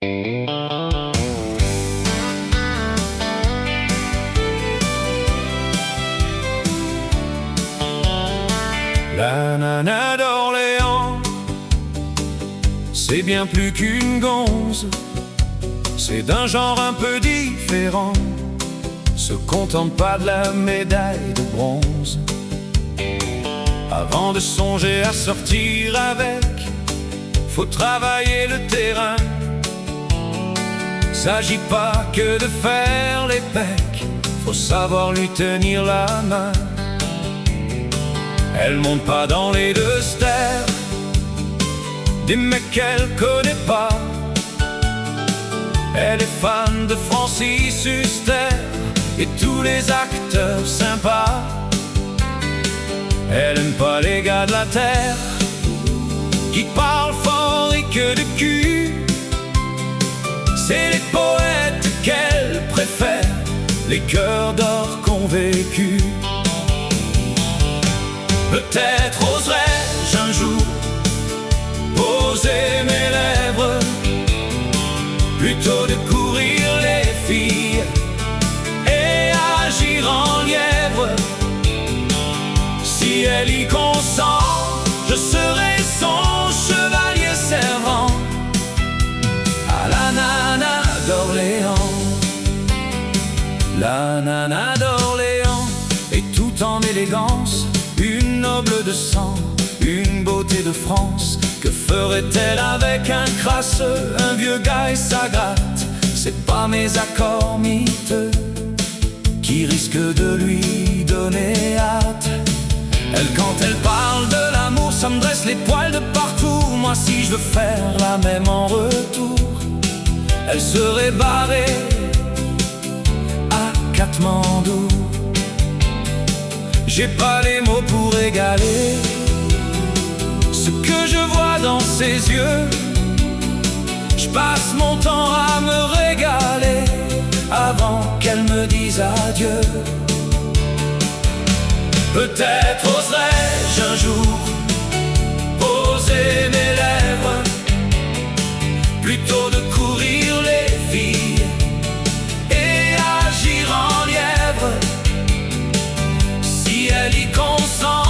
La nana d'Orléans, c'est bien plus qu'une gonze, c'est d'un genre un peu différent, se contente pas de la médaille de bronze. Avant de songer à sortir avec, faut travailler le terrain. S'agit pas que de faire les pecs, faut savoir lui tenir la main. Elle monte pas dans les deux stères des mecs qu'elle connaît pas. Elle est fan de Francis Huster et tous les acteurs sympas. Elle aime pas les gars de la terre qui parlent fort et que de cul. C'est les poètes qu'elle préfère, les cœurs d'or convaincus. Peut-être oserais-je un jour poser mes lèvres plutôt de courir les filles et agir en lièvre. Si elle y consent, je serai son chevalier servant à la nana d'Orléans. La nana d'Orléans est tout en élégance, une noble de sang, une beauté de France. Que ferait-elle avec un crasseux, un vieux gars et sa gratte? C'est pas mes accords miteux qui risquent de lui donner hâte. Elle, quand elle parle de l'amour, ça me dresse les poils de partout. Moi, si je veux faire la même en retour, elle serait barrée à Katmandou. J'ai pas les mots pour égaler ce que je vois dans ses yeux. Je passe mon temps à me régaler avant qu'elle me dise adieu. Peut-être oserais-je un jour poser mes lèvres plutôt de courir les filles et agir en lièvre. Si elle y consent,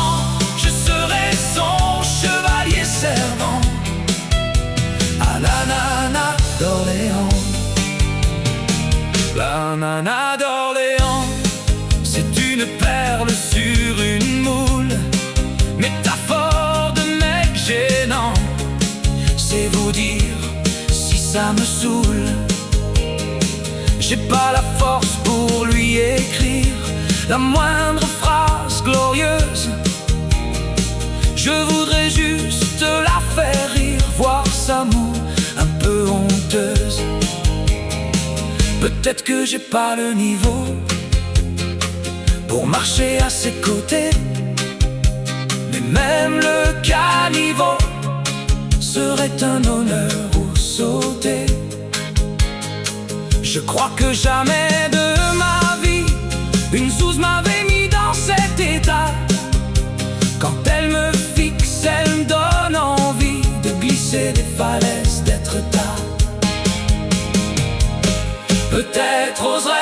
je serai son chevalier servant à la nana d'Orléans. La nana d'Orléans, c'est une perle sur une moule, métaphore de mec gênant. C'est vous dire si ça me saoule. J'ai pas la force pour lui écrire la moindre phrase glorieuse. Je voudrais juste la faire rire, voir sa moue un peu honteuse. Peut-être que j'ai pas le niveau pour marcher à ses côtés, mais même le caniveau serait un honneur ou sauter. Je crois que jamais de ma vie une zouze m'avait mis dans cet état. Quand elle me fixe, elle me donne envie de glisser des falaises, d'être tard. Peut-être oserais